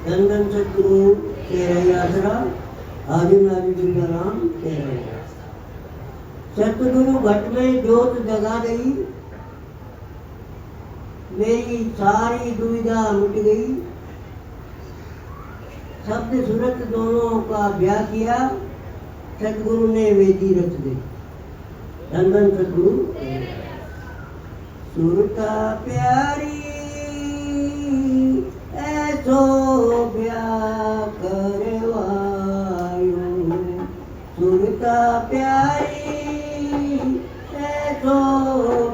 धन सतगुरु तेरा आसरा आदिम आदि तुकाराम तेरा। सतगुरु घट में जोत जगा गई, मेरी सारी दुविधा मिट गई। शब्द सूरत दोनों का ब्याह किया, सतगुरु ने वेदी रच दी। धन सतगुरु सुरता प्यारी ऐसो ब्याह करवायो, सुरता प्यारी ऐसो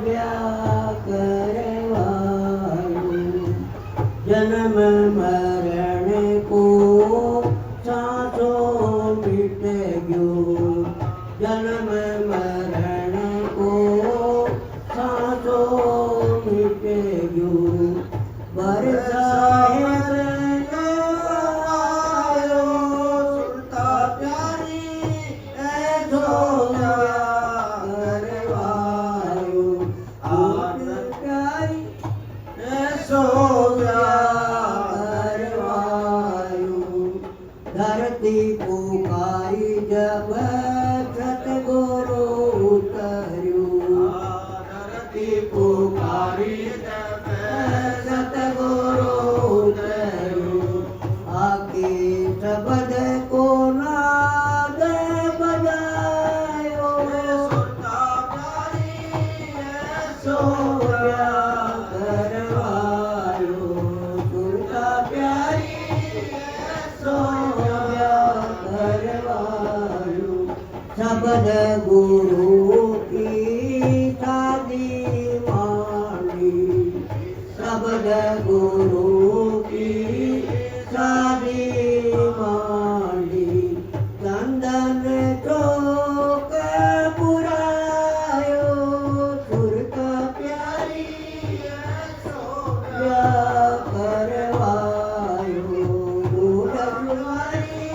ब्याह करवायो। जन्म मरण को सांसों मिट गयो, जन्म मरण को सांसों मिट गयो। बरसाए सुरता प्यारी ऐसो ब्याह करवायो, प्यारी ऐसो ब्याह करवायो। धरती पुकारी जब सतगुरु उतर्यो, धरती पुकारी जब सतगुरु उतर्यो। आके शब्द को नाद बजायो, सुरता प्यारी ऐसो ब्याह करवायो, सुरता प्यारी ऐसो ब्याह करवायो। शब्द गुरु की शादी मानी, शब्द गुरु की शादी मानी। चंदन चौक पुरायो, सुरता प्यारी ऐसो ब्याह करवायो, डुमरी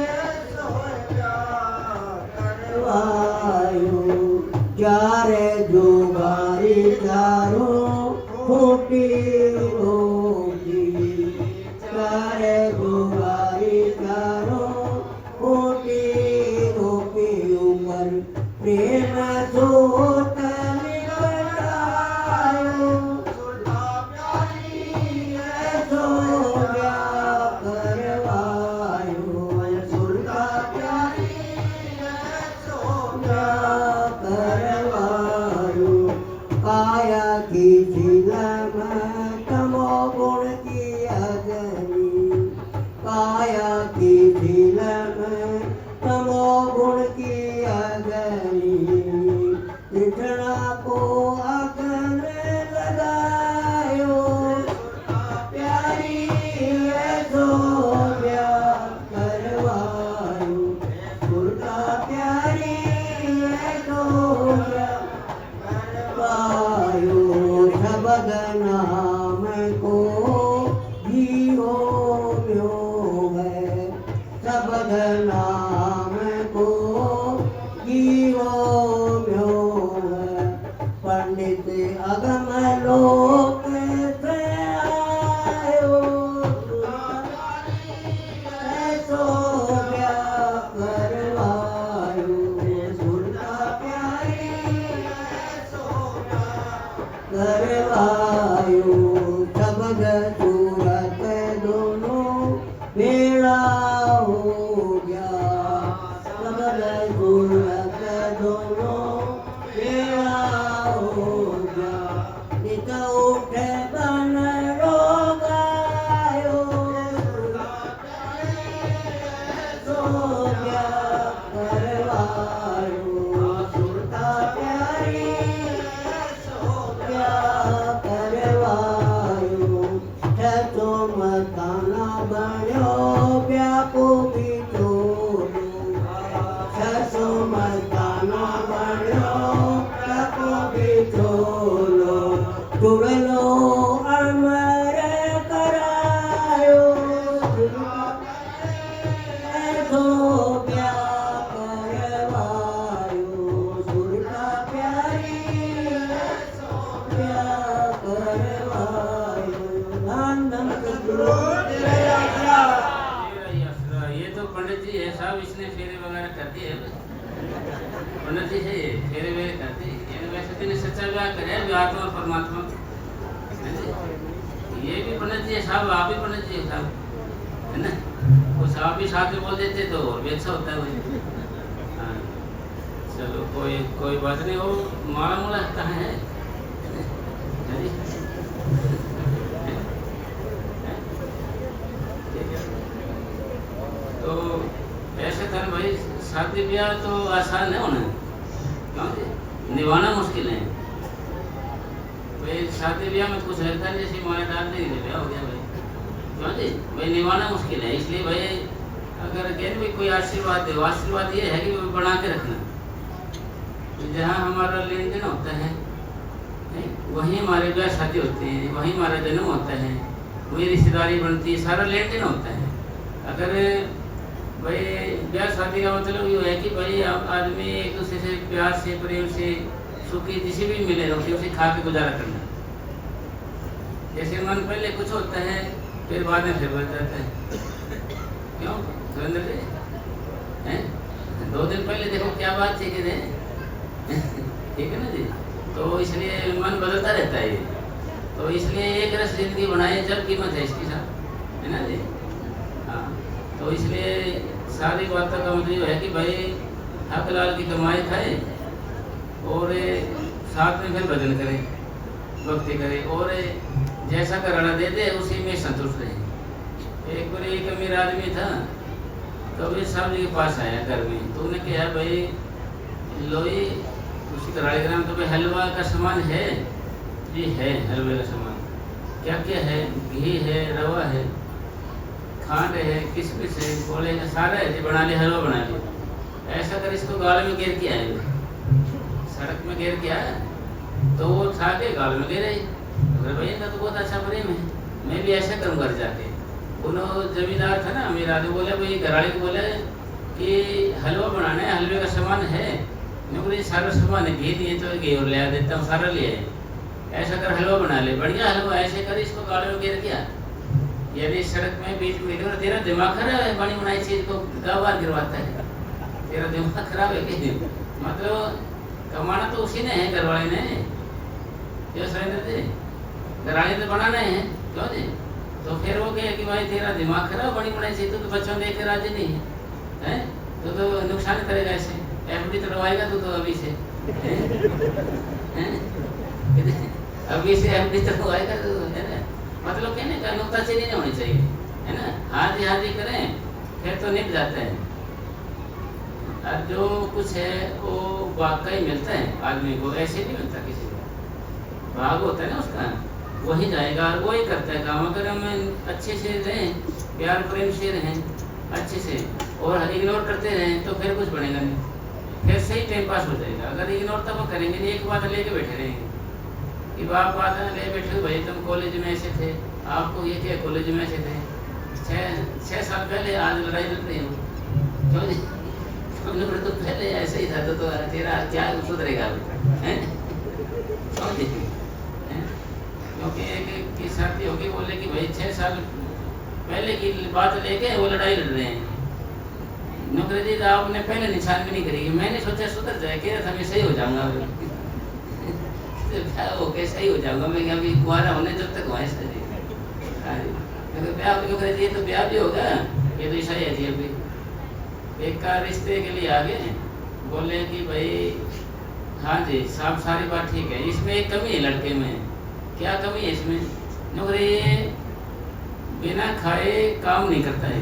ऐसो ब्याह करवायो। चारे जोगारी चारों फूटी होगी, चारे जोगारी चारों फूटी होगी। ऊपर प्रेम सोत निकटायो, सुरता प्यारी ऐसो ब्याह करवायो, सुरता प्यारी ऐसो ब्याह करवायो। काया की झिलम तमो गुण की अग्नि, काया की झिलम तमो गुण की अग्नि। है साहब, इसने फेरे वगैरह कर दिए, पंडित जी है ये, फेरे वेरे कर दिए। वैसे तो सच्चा विवाह करे आत्मा और परमात्मा, ये भी पंडित जी है साहब, आप भी पंडित जी है साहब, है ना। वो साहब भी साथ में बोल देते तो और भी अच्छा होता है वही। हाँ चलो कोई बात नहीं, वो माला मोला कहाँ है? तो ऐसे कर भाई, शादी ब्याह तो आसान है होना, क्यों निभाना मुश्किल है भाई। शादी ब्याह में कुछ लगता है जैसे माला डाल देंगे ब्याह हो गया भाई, क्यों जी भाई, निभाना मुश्किल है। इसलिए भाई अगर कहते भाई कोई आशीर्वाद दे, आशीर्वाद ये है कि वो बना के रखना, तो जहाँ हमारा लेन देन होता है वहीं हमारे ब्याह शादी होते हैं, वहीं हमारा जन्म होता है, वही रिश्तेदारी बनती है, सारा लेन देन होता है। अगर भाई ब्याह शादी का मतलब ये है कि भाई आदमी एक दूसरे से प्यार से प्रेम से सुखी जिसे भी मिले रोटी उसे खा के गुजारा करना। जैसे मन पहले कुछ होता है फिर बाद में फिर बच जाता है, क्यों सुरेंद्र जी हैं? 2 दिन पहले देखो क्या बात थी कि ठीक है ना जी। तो इसलिए मन बदलता रहता है, तो इसलिए एक रस जिंदगी बनाए जब कीमत है इसकी साथ, है ना जी। हाँ तो इसलिए सारी बातों का मतलब ये है कि भाई हक लाल की कमाई खाए और साथ में फिर भजन करे, भक्ति करे, और जैसा कराना दे दे उसी में संतुष्ट रहे। एक बार एक अमीर आदमी था, कबीर साहब जी के पास आया घर में, तो उन्हें कहा भाई लोई उसी कराड़ी का नाम, तो भाई हलवा का सामान है जी? है हलवे का सामान, क्या क्या है? घी है, रवा है, खांड है, किशमिश है, खोले है, सारा है जी, बना ले हलवा बना ले। ऐसा कर इसको गाल में गिर के आए, सड़क में गिर के आया तो वो उठा के गाल में गिरे। अगर भाई इनका तो बहुत अच्छा प्रेम है, मैं भी ऐसा करूँ घर जाके। उन्होंने जमींदार था ना मेरा, आदमी बोले भाई घराड़ी को बोले कि हलवा बनाना है, हलवे का सामान है? मैं बोले सारा सामान है, घी दिए तो घी और ले देता हूँ, सारा ले आए। ऐसा कर हलवा बना ले, बढ़िया हलवा। ऐसे कर इसको गाल में गिर गया, यदि सड़क में बीच में गिर, तेरा दिमाग खराब है, बनी बनाई चीज को गावार गिरवाता है, तेरा दिमाग खराब है कि? मतलब कमाना तो उसी ने है, घर वाले ने, जो सुरेंद्र जी घराड़ी तो बनाना है, क्यों जी। तो फिर वो कहे कि भाई तेरा दिमाग खराब, बनी बनाई चीज तो बच्चों देख के राजी नहीं है, तो नुकसान करेगा। ऐसे एफडी तो लगवाएगा तो अभी से अभी से एफडी तो लगवाएगा, तो है ना। मतलब कहने का नुक्ताचीनी नहीं होनी चाहिए, है ना। हाजी करें फिर तो निप जाते हैं, और जो कुछ है वो वाकई मिलता है आदमी को, ऐसे नहीं मिलता किसी को। भाग होता है ना उसका, वही जाएगा और वही करता है काम। अगर हम अच्छे से रहें, प्यार प्रेम से रहें अच्छे से, और इग्नोर करते रहें तो फिर कुछ बनेगा नहीं, फिर सही टाइम पास हो जाएगा। अगर इग्नोर तब करेंगे नहीं, एक बात लेके बैठे रहेंगे कि आप बात ले बैठे भाई तुम कॉलेज में ऐसे थे, आपको ये क्या कॉलेज में ऐसे थे, 6 साल पहले, आज लड़ाई लड़ रही हूँ, क्यों जी? तो पहले ऐसे ही था, तो तेरा क्या सुधरेगा क्योंकि एक साथी होगी बोले कि भाई 6 साल पहले की बात लेके वो लड़ाई लड़ रहे हैं। नौकरी जी आपने पहले निशान भी नहीं करी, मैंने सोचा सुधर जाए, कह रहा था मैं सही हो जाऊंगा ओके सही हो जाऊंगा मैं, अभी कुआरा होने जब तक हुआ ऐसा जी। ब्याह नौकरी जी तो ब्याह भी होगा, ये तो ऐसा ही है जी। अभी एक का रिश्ते के लिए आ गए, बोले कि भाई हाँ जी साहब सारी बात ठीक है, इसमें एक कमी है लड़के में। क्या कमी है इसमें? नौकरी बिना खाए काम नहीं करता है,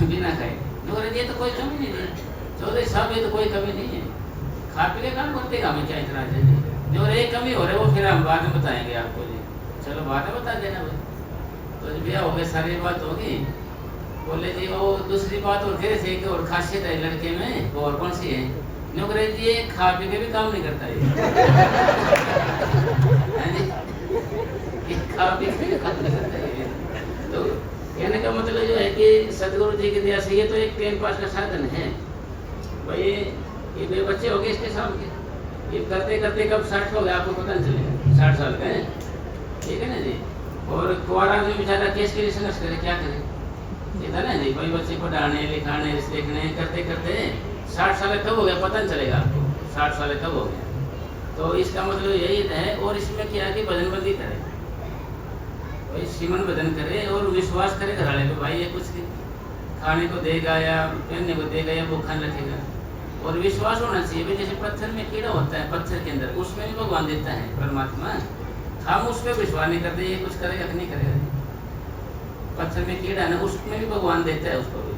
बिना खाए नौकरी ये तो कोई कमी नहीं है। चौधरी साहब ये तो कोई कमी नहीं है, खा पी के काम करते काम है, क्या इतना है जी। नौकरी एक कमी हो रही है वो फिर हम बाद में बताएंगे आपको जी, चलो बाद में बता देना भाई। तो ब्याह हो गया, सारी बात होगी। बोले जी वो दूसरी बात और फिर से और खासियत है लड़के में, वो और कौन सी है? नौकरी जी खा पी के भी काम नहीं करता है खा पी के भी काम नहीं करता है। तो कहने का मतलब जो है कि सदगुरु जी की दया से ये तो एक टाइम पास का साधन है भाई। ये बच्चे हो गए इसके सामने, ये करते करते कब 60 हो गए आपको पता नहीं चलेगा, 60 साल का है, ठीक है ना जी। और कुआरा में बेचारा केस के लिए संघर्ष करे, क्या करे, ये था ना जी, कोई बच्चे को डालने लिखाने लिखने करते करते 60 साल कब हो गया पता नहीं चलेगा आपको, 60 साल कब हो गया। तो इसका मतलब यही है। और इसमें क्या है कि भजनबंदी करे, भाई सिमरन भजन करे और विश्वास करे घर वाले पे, भाई ये कुछ खाने को देगा या पहनने को देगा या भूखा रखेगा। और विश्वास होना चाहिए भाई, जैसे पत्थर में कीड़ा होता है, पत्थर के अंदर उसमें भी भगवान देता है परमात्मा। हम उस पर विश्वास नहीं करते ये कुछ करेगा कि नहीं करेगा। पत्थर में कीड़ा है ना, उसमें भी भगवान देता है उसको भी।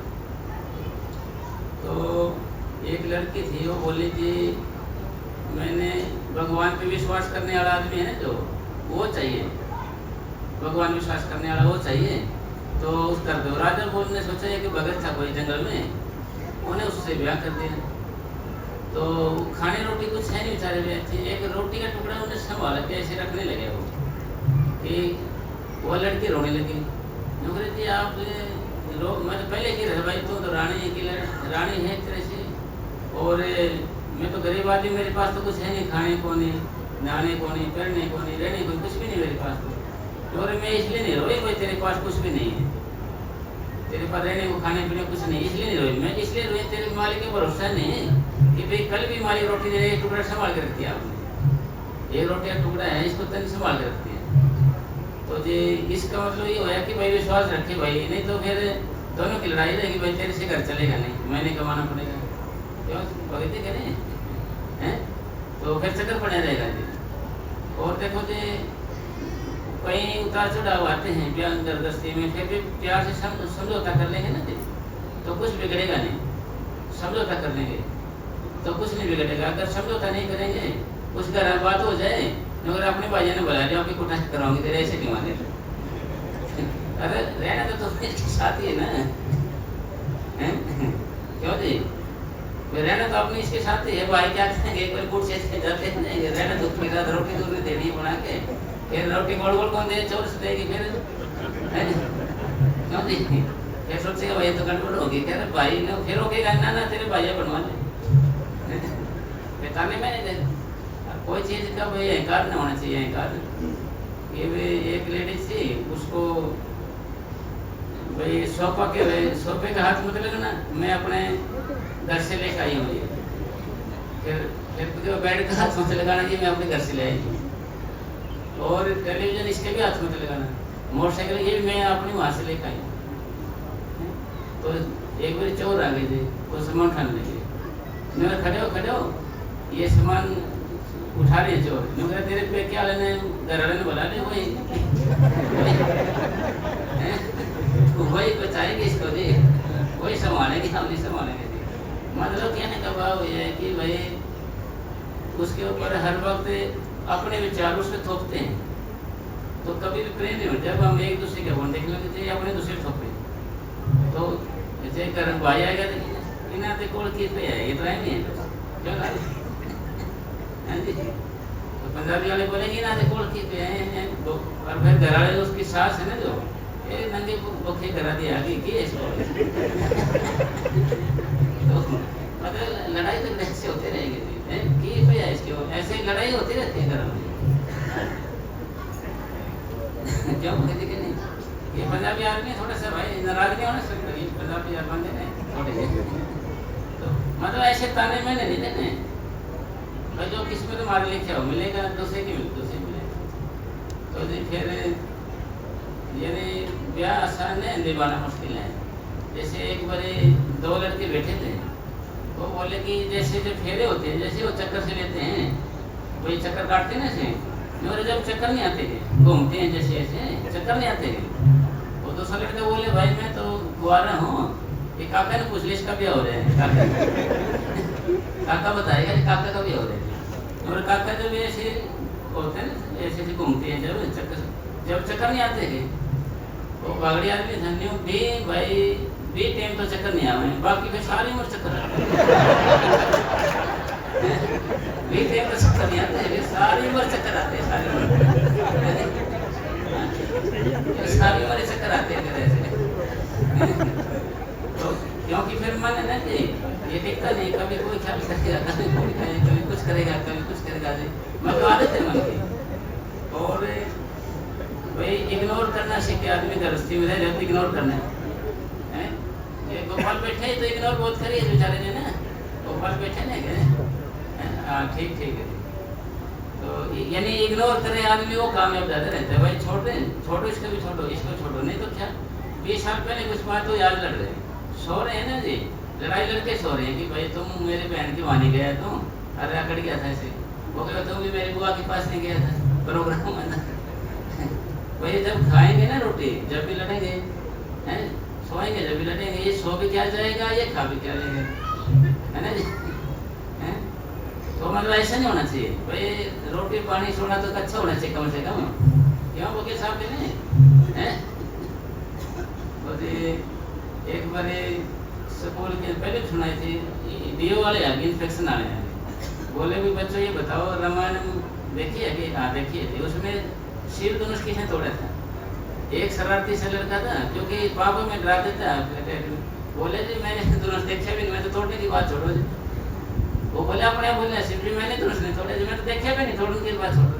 तो एक लड़की थी, वो बोली कि मैंने भगवान पे विश्वास करने वाला आदमी है ना जो, वो चाहिए, भगवान विश्वास करने वाला वो चाहिए, तो उस कर दो। राजा बोल ने सोचा कि भगत था कोई जंगल में, उन्हें उससे ब्याह कर दिया। तो खाने रोटी कुछ है नहीं बेचारे भी, एक रोटी का टुकड़ा उन्हें संभाला के ऐसे रखने लगे वो, कि वो लड़की रोने लगी। नौकरी थी आप मैं तो पहले कह रहा भाई तुम तो रानी की रानी है एक तरह से, और मैं तो गरीब आदमी, मेरे पास तो कुछ है नहीं, खाने को नहीं, नहाने को नहीं, पहनने को नहीं, रहने को कुछ भी नहीं मेरे पास। तो और मैं इसलिए नहीं रोई भाई तेरे पास कुछ भी नहीं है, तेरे पास रहने को खाने पीने कुछ नहीं, इसलिए नहीं रोई मैं, इसलिए रोई तेरे मालिक के भरोसा नहीं कि भाई कल भी मालिक रोटी दे, एक टुकड़ा संभाल के रखती है आपने, एक रोटी का टुकड़ा है इसको तन संभाल के रखती है। तो जी इसका मतलब ये होया कि भाई विश्वास रखे भाई, नहीं तो फिर दोनों की लड़ाई रहेगी, भाई तेरे से घर चलेगा नहीं, मैंने कमाना पड़ेगा, क्यों भगत के नहीं हैं, तो फिर चक्कर पड़ा रहेगा जी। और देखो जी कहीं उतार चढ़ाव आते हैं बयान जबरदस्ती में, फिर भी प्यार से समझौता कर लेंगे ना जी, तो कुछ बिगड़ेगा नहीं। समझौता कर लेंगे तो कुछ नहीं बिगड़ेगा। अगर समझौता नहीं करेंगे, कुछ घर बात हो जाए, अगर अपने भाइयों ने बुला लिया आपकी कुटाई कराऊंगी तेरे, ऐसे क्यों आने। अरे रहना तो तुम्हें साथ ही है ना, क्यों जी, रहना तो अपने इसके साथ ही है। भाई क्या करेंगे, कोई बूट से जाते हैं, रहना तो उसके साथ रोटी दूर में देनी बना के, फिर रोटी गोल गोल कौन दे, चोर से देगी फिर, क्यों जी। फिर सोचेगा भाई तो गड़बड़ होगी, कह रहे भाई ने फिर रोकेगा ना, ना तेरे भाइया बनवा ले, ताने में नहीं। कोई चीज़ का भाई अहंकार नहीं होना चाहिए, अहंकार। ये भी एक लेडीज थी, उसको भाई सोफे का हाथ मत लगना, मैं अपने घर से लेकर आई हूँ ये, फिर बेड का हाथ मत लगाना, ये मैं अपने घर से ले आई हूँ। और टेलीविजन इसके भी हाथ मत लगाना, मोटरसाइकिल ये भी मैं अपनी वहाँ से लेकर आई हूँ। तो एक बार चोर आ गई थी, वो सामान उठाने लगे, मैं खड़े हो ये सामान उठा रहे चोर, मैं तेरे पे क्या लेने, घर वाले ने बोला नहीं वही बचाएंगे इसको जी, वही संभालेंगे, हम नहीं संभालेंगे जी। मतलब कहने का भाव ये है कि भाई उसके ऊपर हर वक्त अपने विचार उस पर थोपते हैं, तो कभी भी प्रेम नहीं होता। जब हम एक दूसरे के गुण देख लेंगे चाहिए, अपने दूसरे थोपे, तो जैसे घर भाई आएगा तो इन्हें तो कोल किस पे है, ये तो है नहीं है, क्यों ना तो पंजाबी वाले बोलेंगे ना तो कोल किस पे है, और फिर घर वाले उसकी सास है ना जो ये नंगे बोखे करा दिया आगे की इसको। तो मतलब लड़ाई तो ऐसे होते रहेंगे कि भैया इसके ऐसे ही लड़ाई होती रहती है घर में। क्यों कहते कि नहीं, ये पंजाबी आदमी थोड़ा सा भाई नाराज नहीं होना सकता, ये पंजाबी आदमी है थोड़े, तो मतलब ऐसे ताने मैंने नहीं देने भाई, जो किस्मत तुम्हारे लिखे हो मिलेगा, दूसरे की दूसरे मिलेगा। तो फिर यानी ब्याह आसान है, निभाना मुश्किल है। जैसे एक बार दो लड़के बैठे थे, वो बोले कि जैसे जो फेरे होते हैं, जैसे वो चक्कर से लेते हैं, वही चक्कर काटते हैं ना ऐसे, मेरे जब चक्कर नहीं आते थे, घूमते हैं जैसे ऐसे चक्कर नहीं आते थे। वो दूसरा लड़का बोले भाई मैं तो कुआरा हूँ, ये काका ने पूछ लिया इसका भी हो रहा है, काका बताएगा कि काका का भी हो रहा है। और काका जब ऐसे होते हैं ना, ऐसे ऐसे घूमते हैं, जब चक्कर नहीं आते थे, वो बागड़ी आदमी धन्यों भी भाई भी टाइम तो चक्कर नहीं आवे, बाकी फिर सारी उम्र चक्कर आते भी टाइम तो चक्कर नहीं आते, सारी उम्र चक्कर आते हैं, सारी उम्र चक्कर आते हैं। तो क्योंकि फिर मन है ना कि ये दिखता नहीं, कभी कोई ख्याल करेगा, कभी कुछ करेगा, कभी कुछ करेगा, मतलब आदत है मन की। और भाई इग्नोर करना सीखे आदमी, गृहस्थी में रहे इग्नोर करना है, गोपाल बैठे तो इग्नोर बहुत करिए बेचारे ने ना, गोपाल बैठे ना क्या, हाँ ठीक ठीक है। तो यानी इग्नोर करे आदमी वो कामयाब ज्यादा रहता है। भाई छोड़ दे, छोड़ो इसको भी छोड़ो, इसको छोड़ो, नहीं तो क्या 20 साल पहले कुछ बात हो याद लड़ रहे सो रहे हैं ना जी, लड़ाई लड़के सो रहे हैं कि भाई तुम मेरे बहन की वानी गया तो अरे अकड़ गया था ऐसे, वो कहते तुम भी मेरी बुआ के पास नहीं गया था प्रोग्राम है ना। भाई जब खाएंगे ना रोटी जब भी लड़ेंगे हैं, सोएंगे जब भी लड़ेंगे, ये सो भी क्या जाएगा ये खा भी क्या जाएगा, है ना जी हैं? तो मतलब ऐसा नहीं होना चाहिए भाई, रोटी पानी सोना तो अच्छा होना चाहिए कम से कम, क्यों वकील साहब के नहीं हैं? एक बार स्कूल के पहले सुनाई थी, डीओ वाले आगे इंस्पेक्शन आने हैं, बोले भी बच्चों ये बताओ रामायण देखिए कि हाँ देखिए थी, उसमें शिव धनुष किसने तोड़ा था? एक शरारती सा लड़का था जो कि पापा में डरा देता, बोले जी मैंने धनुष देखा भी नहीं, मैं तो तोड़ने की बात छोड़ो जी। वो बोले अपने आप बोले शिव जी मैंने धनुष नहीं तोड़े जी, मैं तो देखा भी नहीं, तोड़ने की बात छोड़ो।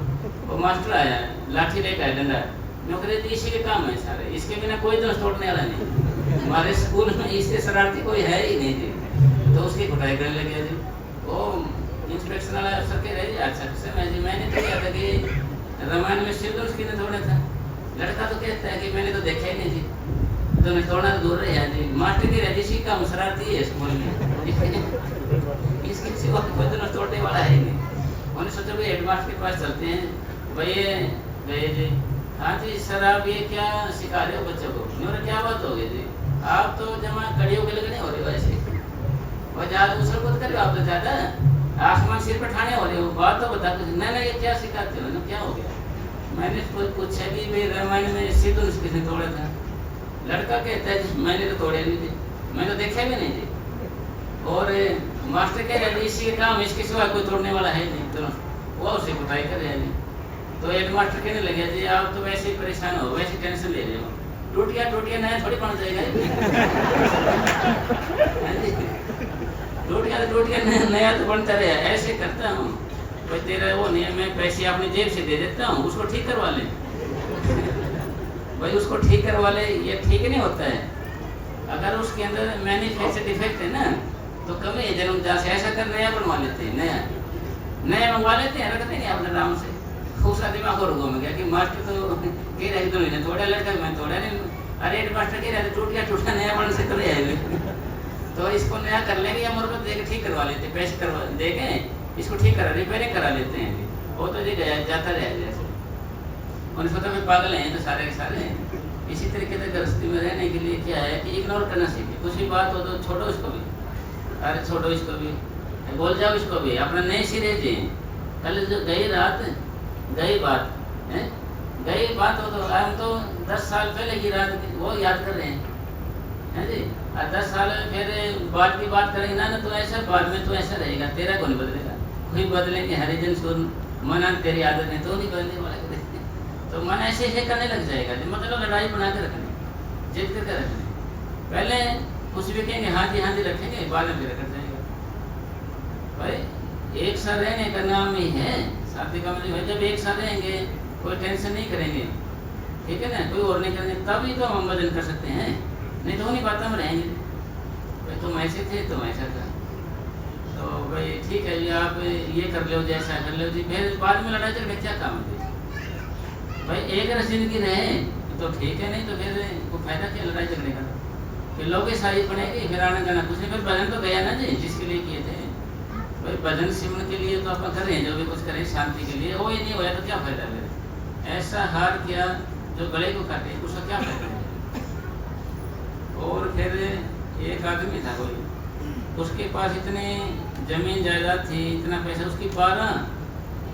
वो मास्टर आया लाठी लेकर आया डंडा, नौकरी थी इसी के काम है सारे, इसके बिना कोई धनुष तोड़ने वाला नहीं, हमारे स्कूल में इससे शरारती कोई है ही नहीं जी। तो उसकी कुटाई करने लगे जी, वो इंस्पेक्शन वाला अफसर कह रहे जी अच्छा समय जी मैंने तो क्या था कि रामायण में शिव धनुष किसने तोड़ा था? लड़का तो कहता है कि मैंने तो देखा ही नहीं जी, तो मैं तोड़ना तो दूर रहा जी, मास्टर की रही इसी काम शरारती है स्कूल में, इसके सिवा कोई धनुष तोड़ने वाला है ही नहीं। उन्होंने सोचा भाई हेडमास्टर के पास चलते हैं, भैया गए जी, हाँ जी सर आप ये क्या सिखा रहे हो बच्चों को? मेरा क्या बात हो गई जी, आप तो जमा कड़ियों के लगे नहीं हो रहे हो ऐसे, और ज़्यादा उछल कूद कर आप तो ज़्यादा आसमान सिर पर ठाने हो रहे हो, बात तो बता कुछ। नहीं ये क्या सिखाते हो ना, क्या हो गया? मैंने पूछा कि भाई रामायण में शिव धनुष किसने तोड़ा था? लड़का कहता है मैंने तो तोड़े नहीं थे, मैं तो देखा भी नहीं थी। और मास्टर कह रहे इसी के काम, इसके सिवा कोई तोड़ने वाला है नहीं, तो वो उसे कुटाई कर रहे हैं। तो हेड मास्टर कहने लगे जी आप तो वैसे ही परेशान हो, वैसे टेंशन ले रहे हो, टूट गया नया थोड़ी बन जाएगा टूट गया नया तो बनता रहे, ऐसे करता हूँ भाई तेरा वो नहीं है, मैं पैसे अपनी जेब से दे देता हूँ, उसको ठीक करवा ले भाई उसको ठीक करवा ले, ये ठीक नहीं होता है। अगर उसके अंदर मैन्युफैक्चर डिफेक्ट है ना तो कमी है जन्म से, ऐसा कर नया बनवा लेते हैं, नया मंगवा लेते हैं, रखते नहीं अपने नाम से। दूसरा दिमाग और घूम गया कि मास्टर तो कह रहे तो नहीं तोड़ा, लड़का मैं तोड़ा नहीं, अरे मास्टर कह रहे टूट गया नया बन से तोड़े आए तो इसको नया कर लेंगे या मुरम्मत देके ठीक करवा लेते, पैसे करवा देके इसको ठीक करा रिपेयरिंग करा लेते हैं। वो तो जी गया जाता रहे जैसे, उन्हें सोचा मैं पागल हैं तो सारे के सारे। इसी तरीके से गृहस्थी में रहने के लिए क्या है कि इग्नोर करना सीखे, कुछ भी बात हो तो छोड़ो इसको भी, अरे छोड़ो इसको भी, बोल जाओ इसको भी, अपना नए सिरे जी। कल जो गई रात गई बात है, गई बात हो तो हम तो 10 साल पहले की रात वो याद कर रहे हैं जी, और 10 साल फिर बाद की बात करेंगे ना तो ऐसा बाद में तो ऐसा रहेगा, तेरा को नहीं बदलेगा, कोई बदलेंगे हरिजन सुन मना तेरी आदत नहीं तो नहीं बदलने वाला तो मन ऐसे ऐसे करने लग जाएगा, मतलब लड़ाई बना के रखनी, जिद करके रखनी। पहले कुछ भी कहेंगे हाँ जी रखेंगे, बाद में फिर कर जाएगा। भाई एक साथ रहने का नाम ही है शादी का मतलब, जब एक साथ रहेंगे कोई टेंशन नहीं करेंगे, ठीक है ना, कोई और नहीं करेंगे, तभी तो हम वजन कर सकते हैं, नहीं तो नहीं बात हम रहेंगे भाई तुम ऐसे थे तुम ऐसा था, तो भाई ठीक है जी आप ये कर लो जैसा कर लो जी, फिर बाद में लड़ाई झगड़े क्या काम है भाई, एक रस जिंदगी रहे तो ठीक है, नहीं तो फिर को फायदा क्या लड़ाई झगड़े का, फिर लोग सारी पड़ेगी, फिर आना जाना कुछ नहीं। फिर भजन तो गया ना जी जिसके लिए किए थे भाई, भजन सिमरन के लिए तो अपन कर रहे हैं, जो भी कुछ करें शांति के लिए, वो ही नहीं होया तो क्या फायदा फिर, ऐसा हार किया जो गले को काटे उसका क्या फायदा है। और फिर एक आदमी था कोई, उसके पास इतनी जमीन जायदाद थी, इतना पैसा, उसकी 12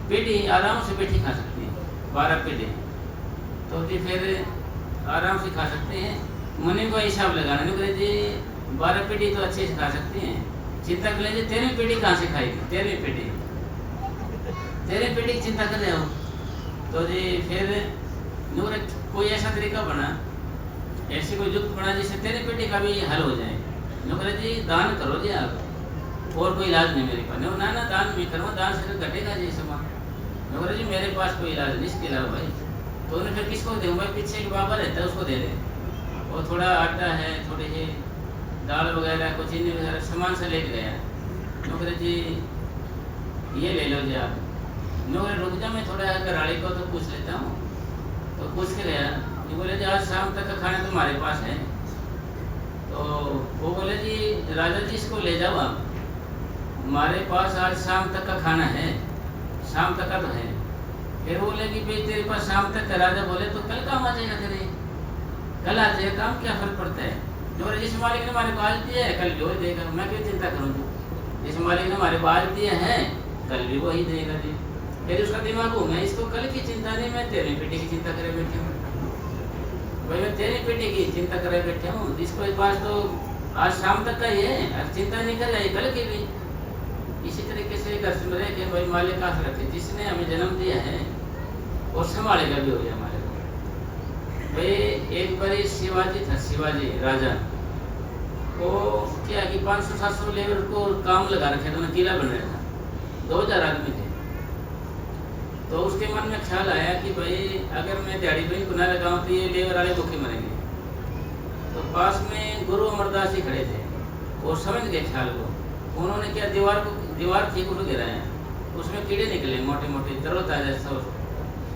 पीढ़ी आराम से बैठी खा सकती है, 12 पीढ़ी तो जी फिर आराम से खा सकते हैं। मनी को हिसाब लगाना नहीं करे जी 12 पीढ़ी तो अच्छे से खा सकते हैं, चिंता कर लीजिए 13वीं पीढ़ी कहाँ से खाएगी, 13वीं पीढ़ी की चिंता कर रहे हो तो जी फिर नूर कोई ऐसा तरीका बना, ऐसी कोई युक्त बना जिससे 13वीं पीढ़ी का भी हल हो जाए। नौकरे जी दान करो जी आप, और कोई इलाज नहीं मेरे पास, ना दान नहीं करो, दान से घटेगा जी सामान। नौकरे जी मेरे पास कोई इलाज नहीं इसके अलावा भाई, तो उन्हें फिर किसको दूँ भाई, पीछे एक बाबा रहता है उसको दे दे, वो थोड़ा आटा है, थोड़े से दाल वगैरह कुछ चीनी वगैरह सामान से लेके गया। नौकरी जी ये ले लो जी आप। नौकरी रुक जा, मैं थोड़ा घराड़ी को तो पूछ लेता हूँ। तो पूछ के गया, ये बोले जी आज शाम तक का खाना तुम्हारे पास है। तो वो बोले जी राजा जी इसको ले जाओ आप, हमारे पास आज शाम तक का खाना है, शाम तक का तो है। फिर बोले कि भाई तेरे पास शाम तक का, राजा बोले तो कल काम आ जाएगा तेरे, कल आ जाएगा काम, क्या फर्क पड़ता है। जो जिस मालिक ने हमारे पास दिया है कल भी वही देगा, मैं क्यों चिंता करूँ। जिस मालिक ने हमारे पास दिया है कल भी वही देगा जी। फिर उसका दिमाग हो मैं इसको कल की चिंता नहीं, मैं तेरे बेटे की चिंता करे बैठे हूँ भाई, मैं तेरे बेटे की चिंता करे बैठे हूँ। जिसको इस पास तो आज शाम तक का ही है, आज चिंता नहीं कर रही कल की भी। इसी तरीके से घर से रह के भाई मालिक आस रखे, जिसने हमें जन्म दिया है और संभालेगा भी हो गया हमारे को। भाई एक बार शिवाजी था, शिवाजी राजा, वो क्या कि 500-700 लेबर को काम लगा रखे थे, किला बन रहा था, 2000 आदमी थे। तो उसके मन में ख्याल आया कि भाई अगर मैं दिहाड़ी बहन को ना लगाऊं तो ये लेबर वाले भूखे मरेंगे। तो पास में गुरु अमरदास जी खड़े थे, वो समझ गए ख्याल को। उन्होंने क्या दीवार ठीक उठ गिराया, उसमें कीड़े निकले मोटे मोटे तरोताजा सब,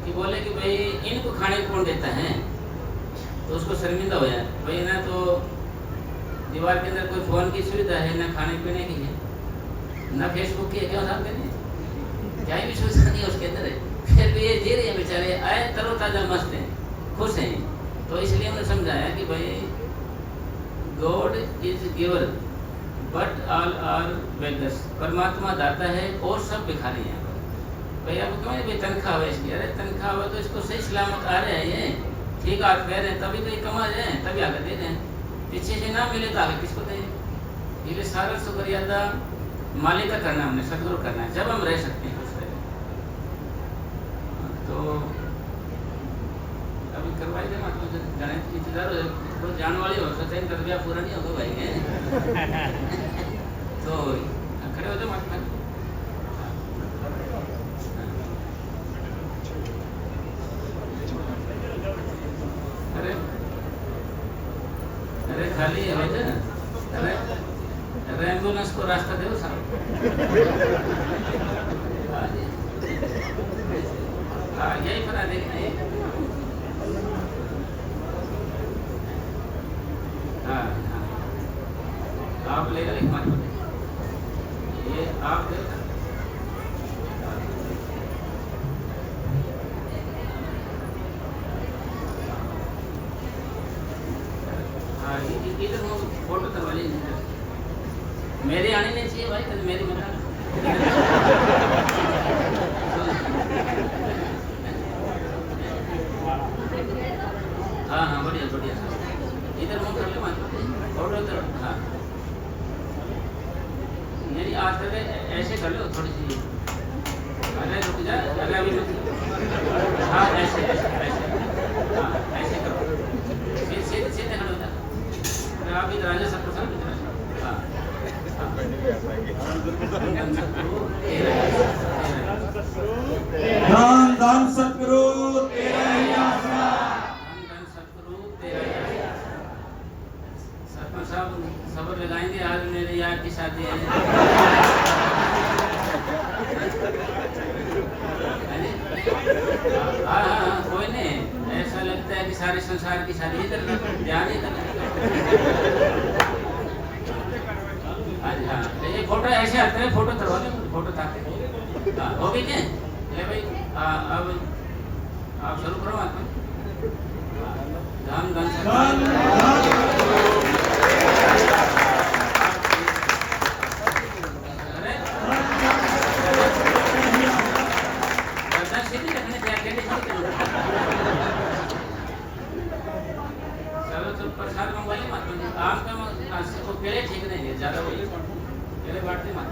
कि बोले कि भाई इनको खाने कौन देता है। तो उसको शर्मिंदा हो जाए भाई, ना तो दीवार के अंदर कोई फोन की सुविधा है, ना खाने पीने की है, ना फेसबुक की है, क्या साथ में क्या ही भी सुविधा नहीं है उसके अंदर है। फिर भी ये जी रहे हैं बेचारे, आए तरोताजा मस्त हैं, खुश हैं। तो इसलिए उन्हें समझाया कि भाई God is giver but all are beggars, परमात्मा दाता है और सब भिखारी हैं। भाई अब क्यों भाई तनख्वाह है इसकी, अरे तनख्वाह हो तो इसको सही सलामत आ रहे हैं, ये ठीक आप कह रहे हैं तभी तो ये कमा रहे हैं, तभी आगे दे रहे हैं। पीछे से ना मिले तो आगे किसको दें। इसलिए सारा शुक्रिया अदा मालिक का करना, हमने सदगुरु करना है, जब हम रह सकते हैं खुश रहे। तो अभी करवाई दे मतलब गणेश की इंतजार हो जाए, जाने वाली हो सकते हैं, तबिया पूरा नहीं होगा भाई तो खड़े हो जाओ मत। अरे खाली है बेटा, अरे एम्बुलेंस को रास्ता दो साहब। हाँ यही बना देखना है। हाँ आप लेगा लिख मान ये आप दे। इधर वो फोटो करवा लीजिए, मेरी आनी नहीं चाहिए भाई, तो मेरी मत हाँ हाँ बढ़िया बढ़िया, इधर वो कर ले मत फोटो तो। हाँ नहीं आज तक ऐसे कर लो थोड़ी सी, अरे रुक जा, अरे अभी हाँ ऐसे ऐसे ऐसे, हाँ ऐसे करो, सीधे सीधे खड़ो था। आप इधर आ जाए सब प्रसन्न। हाँ दान दान सतगुरु तेरा ही आसरा, धन सतगुरु तेरा ही आसरा। सरपंच साहब सब्र लगाएंगे, आज मेरे यार की शादी है। हाँ कोई नहीं, ऐसा लगता है कि सारे संसार की शादी इधर ध्यान ही करना। हाँ ये फोटो ऐसे आते हैं, फोटो करवा लो, फोटो ताकते हो गई क्या ले भाई। अब आप शुरू करो आप। धन धन प्रसाद मंगवाइए मत, आपका पेड़े ठीक नहीं है ज़्यादा, वही पेड़े बांटते मत।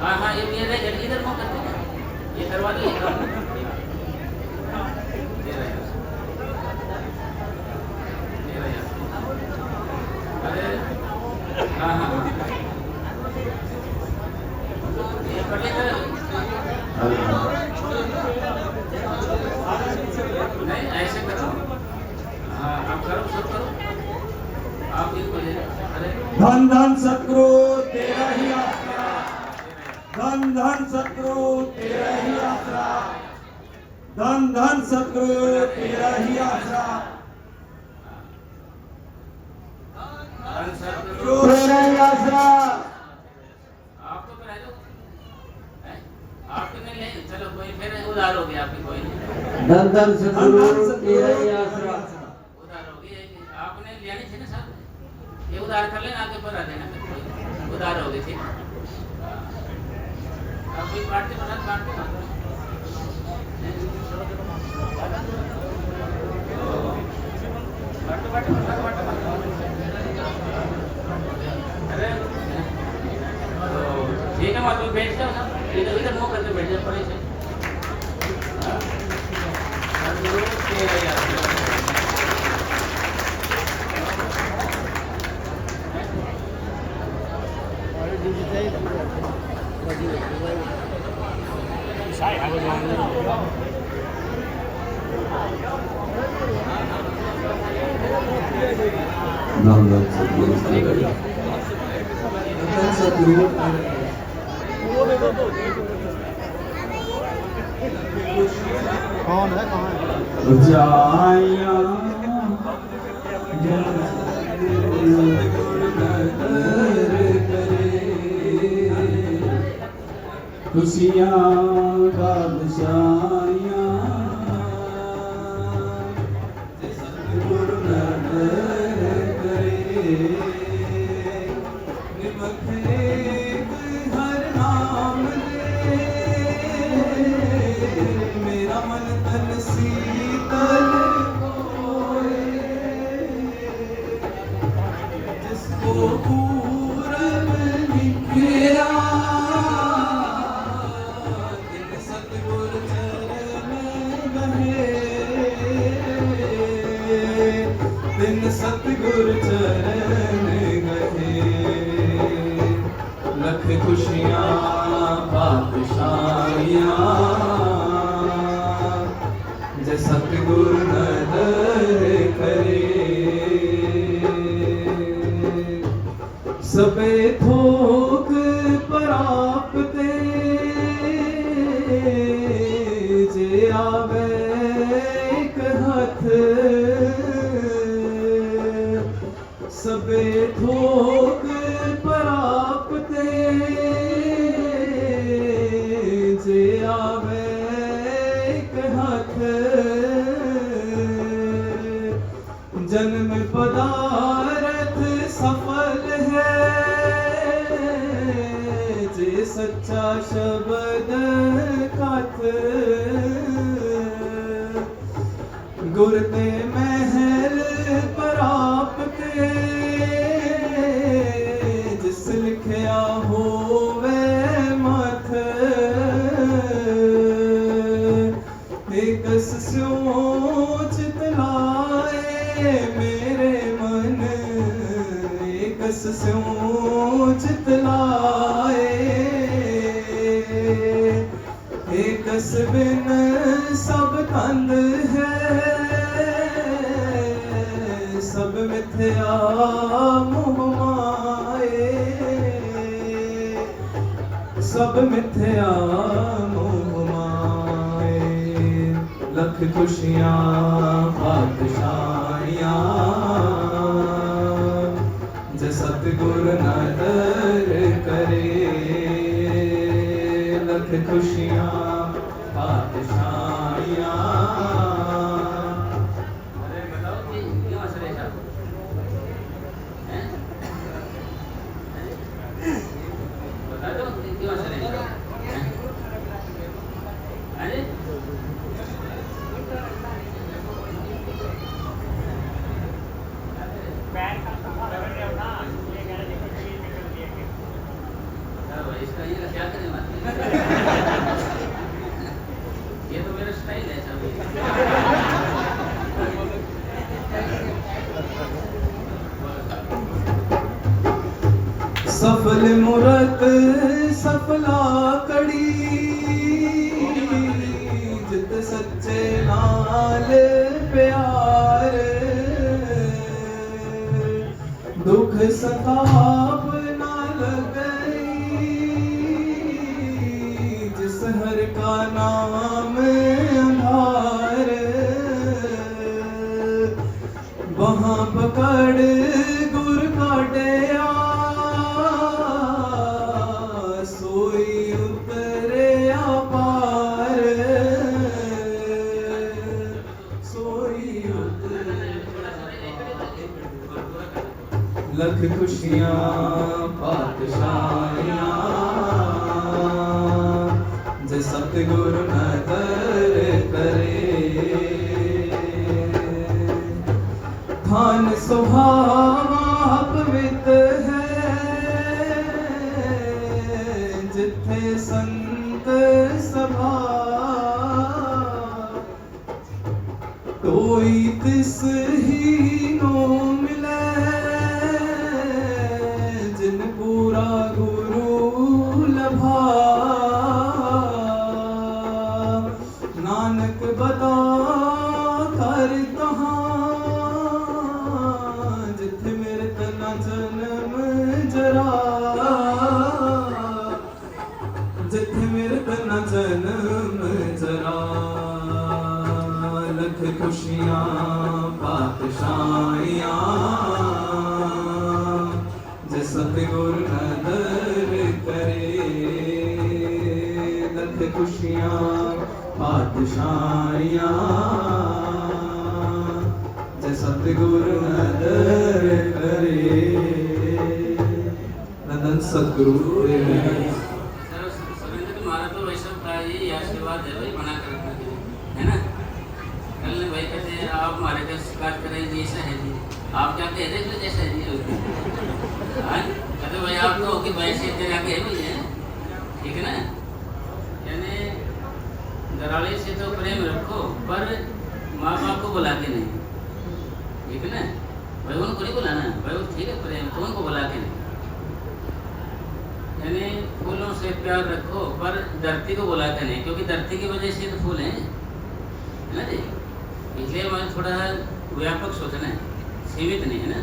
हाँ हाँ ये इधर मुँह करते हैं, ये करवा लीजिए। अरे हाँ हाँ ये कर लेते धन धन सतगुरु तेरा ही आसरा, धन धन सतगुरु तेरा ही आसरा, धन धन सतगुरु तेरा ही आसरा, धन सतगुरु तेरा ही आसरा। आप तो करा दो, आपके नहीं ले चलो कोई फिर उधार हो गया आपकी कोई नहीं धन धन सतगुरु तेरा ही आसरा। उधार हो गई आपने लिया नहीं थी ना साहब ये उधार कर लेना आगे बढ़ा देना फिर कोई उधार हो गई थी अब कोई पार्टी बना पार्टी अरे ठीक है मतलब बैठ जाओ ना इधर इधर मुंह करके बैठ जाओ पड़े से धन धन सतगुरु तेरा ही धन सतगुरु कौन है कहाँ है? जाया खुशियाँ बादशाहियाँ मेरा मन तन शीतल होए जिसको पूरब निखरा दिन सतगुर चरण बहे दिन सतगुर चरण गहे लख खुशियाँ बादशाहियाँ जय सतगुर नदर करे सबे थोक परापते जे आवे एक हथ सबे थोक परापते जे आवे एक हथ जन्म पदार्थ सफल है जे सच्चा शब्द कथ गुर ते महल परापते जिस लिखया होवे मथ एकस स्यों चितलाए मेरे मन एकस स्यों चितलाए एकस बिन सब कंद है सब मिथ्या मोह माए सब मिथ्या मोह माए लख खुशियाँ बादशाहियाँ जे सतगुर नदर करे लख खुशियाँ बादशाहियाँ अरे बताओ कि क्यों हंस रहे साहब हैं बता दो कि क्यों हंस रहे साहब हैं अरे इसका ये क्या करें बात ये तो मेरा स्टाइल है सब सफल मुरत सफला कड़ी जित सच्चे नाल प्यार दुख संताप ना लगई जिस हर का नाम आधार वहाँ पकड़ गुर काटिया सोई उतरे पार सोई उतरे लख खुशियाँ पातशाहियाँ जे सतगुरु नदर करे थान सुहावा पवित्र है जिथे संत सभा कोई तिस ही नो मिले जिन पूरा गुरु लभा नानक बता कर तहाँ जिथे मेरे तना जन्म जरा जिथे मेरे तना जन्म जरा लख खुशियाँ पातशाहियाँ जे सतगुरु नदर करे लख खुशियाँ पातशाहियाँ जे सतगुरु नदर करे नंदन सतगुरु सुरेंद्र तुम्हारा तो वैष्णव का ये आशीर्वाद है भाई बना कर रखना चाहिए, है ना। कल ने भाई कहते हैं आप हमारे घर शिकायत करें जी ऐसा है जी, आप क्या कह रहे थे जैसा है जी कहते भाई आप तो कि भाई से तेरे आगे है भाई है, ठीक है ना। यानी घराले से तो प्रेम रखो पर माँ बाप को बुला के नहीं, ठीक है ना। भाई उनको नहीं बुलाना भाई, वो ठीक है प्रेम तो उनको बुला के नहीं। यानी फूलों से प्यार रखो पर धरती को बुला के नहीं, क्योंकि धरती की वजह से तो फूल हैं, है ना जी। इसलिए हमें थोड़ा व्यापक सोचना है, सीमित नहीं है ना।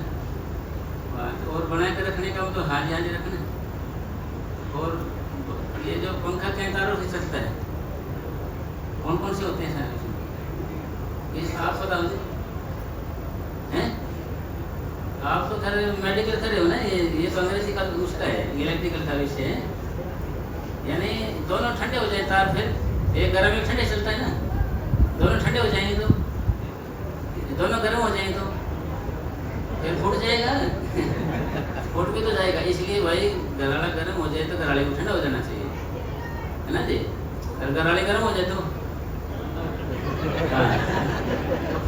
और बना के रखने का तो हाजी हाजी रखना। और ये जो पंखा कई तारों से चलता है, कौन कौन से होते हैं सारे, ये आप बताओ जी हैं। आप तो खैर मेडिकल करे हो ना, ये तो अंग्रेजी का उसका है, इलेक्ट्रिकल का विषय है। यानी दोनों ठंडे हो जाए तार, फिर एक गर्म एक ठंडे चलता है ना, दोनों ठंडे हो जाएंगे तो दोनों गर्म हो जाएंगे तो फिर फूट जाएगा फूट भी तो जाएगा। इसलिए भाई घराला गर्म हो जाए तो घराले को ठंडा हो जाना चाहिए, है ना जी। अगर घराले गर्म हो जाए तो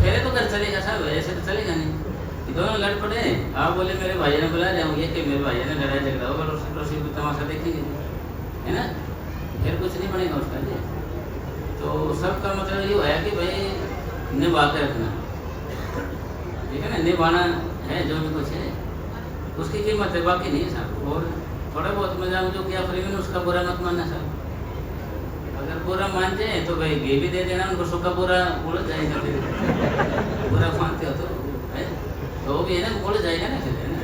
फिर तो घर चलेगा साहब, ऐसे तो चलेगा नहीं। दोनों लड़ पड़े, आप बोले मेरे भाई ने बुला जाऊंगे कि मेरे भाई ने लड़ाई झगड़ा होगा, रोसी को तमाशा देखेंगे, है ना। फिर कुछ नहीं बनेगा उसका जी। तो सबका मतलब ये है कि भाई निभा के रखना, ठीक है ना। निभाना है जो भी कुछ है उसकी कीमत है, बाकी नहीं है साहब। और थोड़ा बहुत मजा जो किया फ्री में उसका बुरा मत मानना साहब। अगर बुरा मान जाए तो भाई घी भी दे देना उनको, सूखा बुरा उड़ जाएगा, फिर बुरा मानते हो तो तो भी है ना, उड़ जाएगा ना फिर, है ना।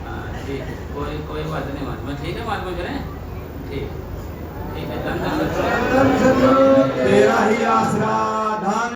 हाँ ठीक, कोई बात नहीं महात्मा, ठीक है महात्मा करें, ठीक है। तेरा ही आसरा